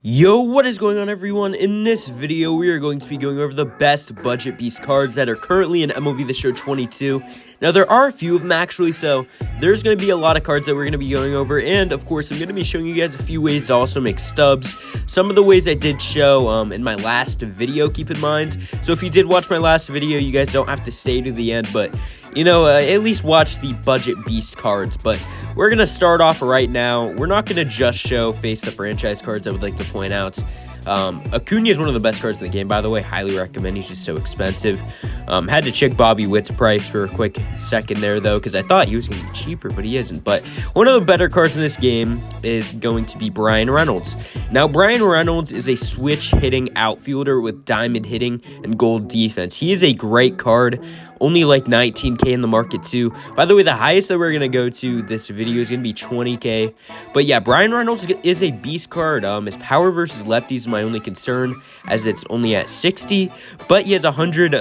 Yo, what is going on, everyone? In this video, we are going to be going over the best budget beast cards that are currently in MLB The Show 22. Now, there are a few of them, actually, so there's going to be a lot of cards that we're going to be going over, and, of course, I'm going to be showing you guys a few ways to also make stubs. Some of the ways I did show in my last video, keep in mind. So if you did watch my last video, you guys don't have to stay to the end, but you know, at least watch the budget beast cards. But we're going to start off right now. We're not going to just show face the franchise cards, I would like to point out. Acuna is one of the best cards in the game, by the way. Highly recommend. He's just so expensive. Had to check Bobby Witt's price for a quick second there, though, because I thought he was going to be cheaper, but he isn't. But one of the better cards in this game is going to be Brian Reynolds. Now, Brian Reynolds is a switch-hitting outfielder with diamond hitting and gold defense. He is a great card. Only like 19K in the market, too. By the way, the highest that we're going to go to this video is going to be 20K. But yeah, Brian Reynolds is a beast card. His power versus lefties is my only concern, as it's only at 60. But he has 100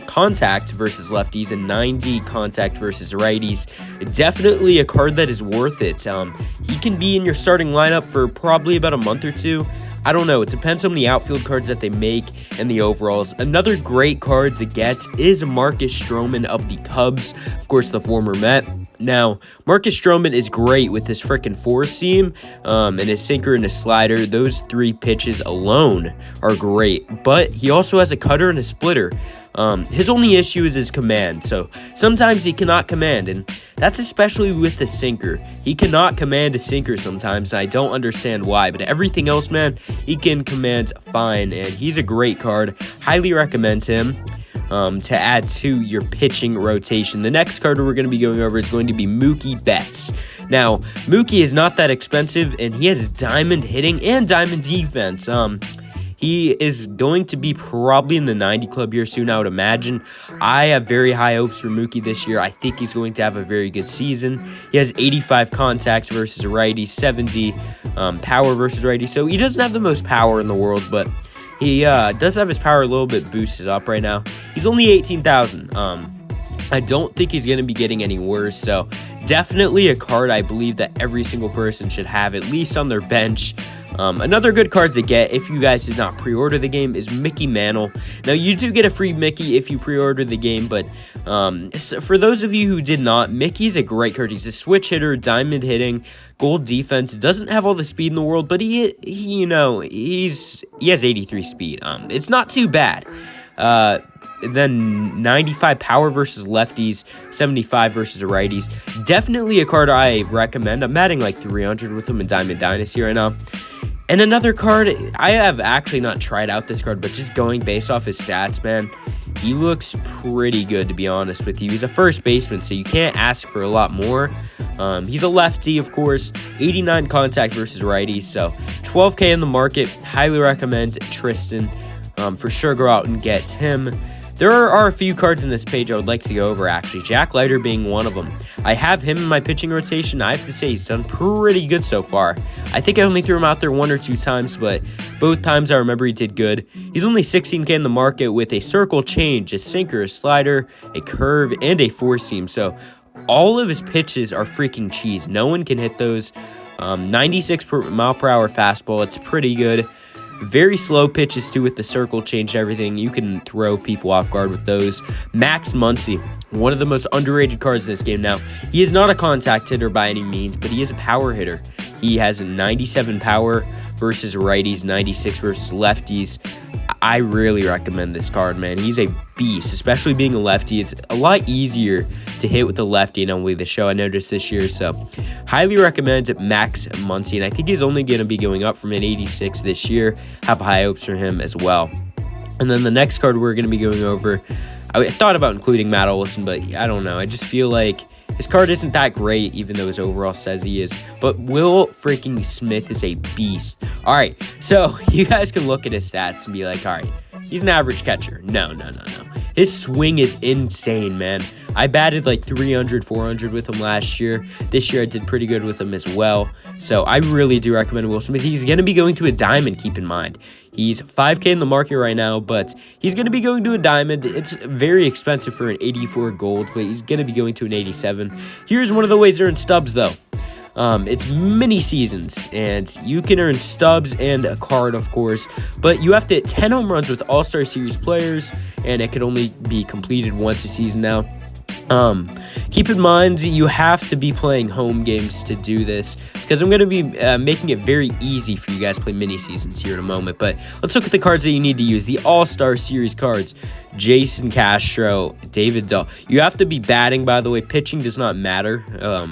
contact versus lefties and 90 contact versus righties. Definitely a card that is worth it. He can be in your starting lineup for probably about a month or two. I don't know. It depends on the outfield cards that they make and the overalls. Another great card to get is Marcus Strowman of the Cubs. Of course, the former Met. Now, Marcus Strowman is great with his frickin' four-seam and his sinker and his slider. Those three pitches alone are great. But he also has a cutter and a splitter. His only issue is his command, so sometimes he cannot command, and that's especially with the sinker. He cannot command a sinker sometimes, and I don't understand why, but everything else, man, he can command fine, and he's a great card. Highly recommend him to add to your pitching rotation. The next card we're going to be going over is going to be Mookie Betts. Now, Mookie is not that expensive, and he has diamond hitting and diamond defense. He is going to be probably in the 90 club here soon, I would imagine. I have very high hopes for Mookie this year. I think he's going to have a very good season. He has 85 contacts versus righty, 70 power versus righty. So he doesn't have the most power in the world, but he does have his power a little bit boosted up right now. He's only 18,000. I don't think he's going to be getting any worse, so definitely a card I believe that every single person should have at least on their bench. Another good card to get if you guys did not pre-order the game is Mickey Mantle. Now, you do get a free Mickey if you pre-order the game, but for those of you who did not, Mickey's a great card. He's a switch hitter, diamond hitting, gold defense. Doesn't have all the speed in the world, but he has 83 speed. It's not too bad. Then 95 power versus lefties, 75 versus righties. Definitely a card I recommend. I'm adding like 300 with him in Diamond Dynasty right now. And another card, I have actually not tried out this card, but just going based off his stats, man, he looks pretty good, to be honest with you. He's a first baseman, so you can't ask for a lot more. He's a lefty, of course, 89 contact versus righties, so 12K in the market. Highly recommend Tristan. For sure, go out and get him. There are a few cards in this page I would like to go over, actually. Jack Leiter being one of them. I have him in my pitching rotation. I have to say he's done pretty good so far. I think I only threw him out there one or two times, but both times I remember he did good. He's only 16K in the market with a circle change, a sinker, a slider, a curve, and a four-seam. So all of his pitches are freaking cheese. No one can hit those. 96 mile per hour fastball. It's pretty good. Very slow pitches, too, with the circle change and everything. You can throw people off guard with those. Max Muncie, one of the most underrated cards in this game now. He is not a contact hitter by any means, but he is a power hitter. He has 97 power versus righties, 96 versus lefties. I really recommend this card, man. He's a beast, especially being a lefty. It's a lot easier to hit with the lefty in MLB The Show, I noticed this year. So highly recommend Max Muncie, and I think he's only going to be going up from an 86 this year. Have high hopes for him as well. And then the next card we're going to be going over, I thought about including Matt Olson, but I don't know. I just feel like his card isn't that great, even though his overall says he is. But Will freaking Smith is a beast. All right, so you guys can look at his stats and be like, all right, he's an average catcher. No. His swing is insane, man. I batted like 300, 400 with him last year. This year I did pretty good with him as well. So I really do recommend Will Smith. He's going to be going to a diamond, keep in mind. He's 5K in the market right now, but he's going to be going to a diamond. It's very expensive for an 84 gold, but he's going to be going to an 87. Here's one of the ways they're in stubs, though. It's mini seasons, and you can earn stubs and a card, of course, but you have to hit 10 home runs with All-Star Series players, and it can only be completed once a season now. Keep in mind you have to be playing home games to do this, because I'm going to be making it very easy for you guys to play mini seasons here in a moment. But let's look at the cards that you need to use. The All-Star Series cards: Jason Castro, David Dahl. You have to be batting, by the way. Pitching does not matter.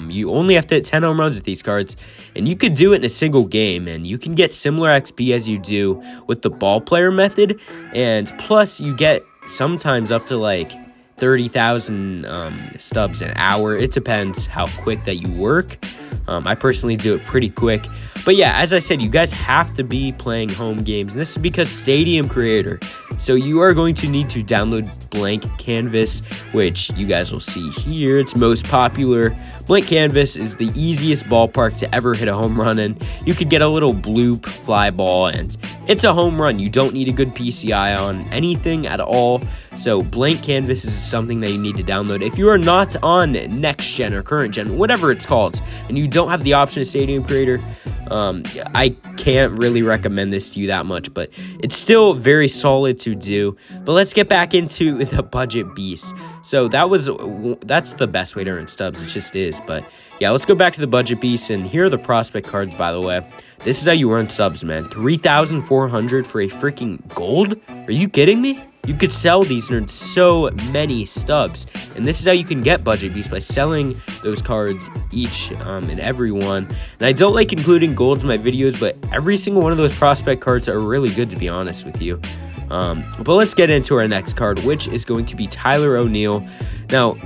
You only have to hit 10 home runs with these cards, and you could do it in a single game, and you can get similar XP as you do with the ball player method, and plus you get sometimes up to like 30,000 stubs an hour. It depends how quick that you work. I personally do it pretty quick. But yeah, as I said, you guys have to be playing home games, and this is because Stadium Creator. So you are going to need to download Blank Canvas, which you guys will see here. It's most popular. Blank Canvas is the easiest ballpark to ever hit a home run in. You could get a little bloop fly ball, and it's a home run. You don't need a good PCI on anything at all. So Blank Canvas is something that you need to download. If you are not on next gen or current gen, whatever it's called, and you don't have the option of Stadium Creator, I can't really recommend this to you that much, but it's still very solid to do. But let's get back into the budget beast. So that's the best way to earn stubs. It just is. But yeah, let's go back to the budget beast, and here are the prospect cards, by the way. This is how you earn subs, man. 3,400 for a freaking gold? Are you kidding me? You could sell these and earn so many stubs. And this is how you can get budget beasts, by selling those cards each and every one. And I don't like including golds in my videos, but every single one of those prospect cards are really good, to be honest with you. But let's get into our next card, which is going to be Tyler O'Neill. Now,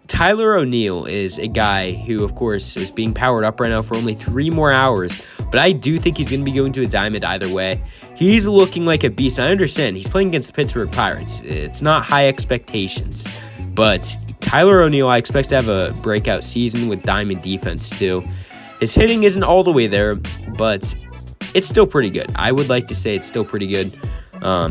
Tyler O'Neill is a guy who, of course, is being powered up right now for only 3 more hours, but I do think he's going to be going to a diamond either way. He's looking like a beast. I understand he's playing against the Pittsburgh Pirates. It's not high expectations, but Tyler O'Neill, I expect to have a breakout season with diamond defense too. His hitting isn't all the way there, but it's still pretty good. I would like to say it's still pretty good.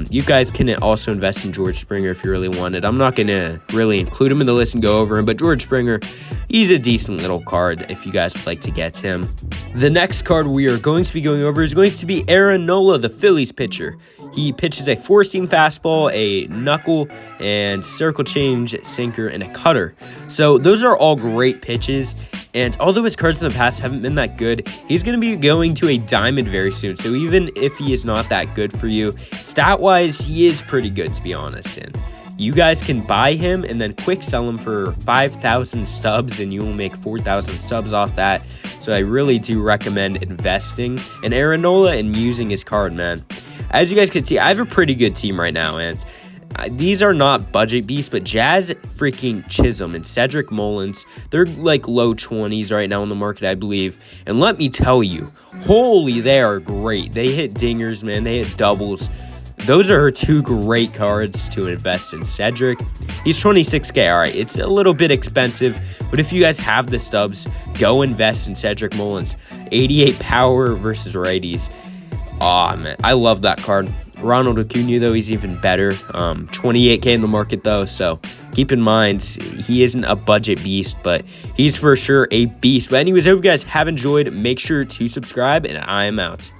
You guys can also invest in George Springer if you really want it. I'm not going to really include him in the list and go over him, but George Springer, he's a decent little card if you guys would like to get him. The next card we are going to be going over is going to be Erin, the Phillies pitcher. He pitches a 4-seam fastball, a knuckle, and circle change, sinker, and a cutter. So those are all great pitches. And although his cards in the past haven't been that good, he's going to be going to a diamond very soon. So even if he is not that good for you, stat-wise, he is pretty good, to be honest. And you guys can buy him and then quick sell him for 5,000 stubs, and you will make 4,000 subs off that. So I really do recommend investing in Erin and using his card, man. As you guys can see, I have a pretty good team right now, and these are not budget beasts, but Jazz freaking Chisholm and Cedric Mullins, they're like low 20s right now on the market, I believe. And let me tell you, holy, they are great. They hit dingers, man. They hit doubles. Those are 2 great cards to invest in. Cedric, he's 26K. All right, it's a little bit expensive, but if you guys have the stubs, go invest in Cedric Mullins. 88 power versus righties. Aw, man, I love that card. Ronald Acuna, though, he's even better. 28K in the market, though, so keep in mind, he isn't a budget beast, but he's for sure a beast. But anyways, I hope you guys have enjoyed. Make sure to subscribe, and I am out.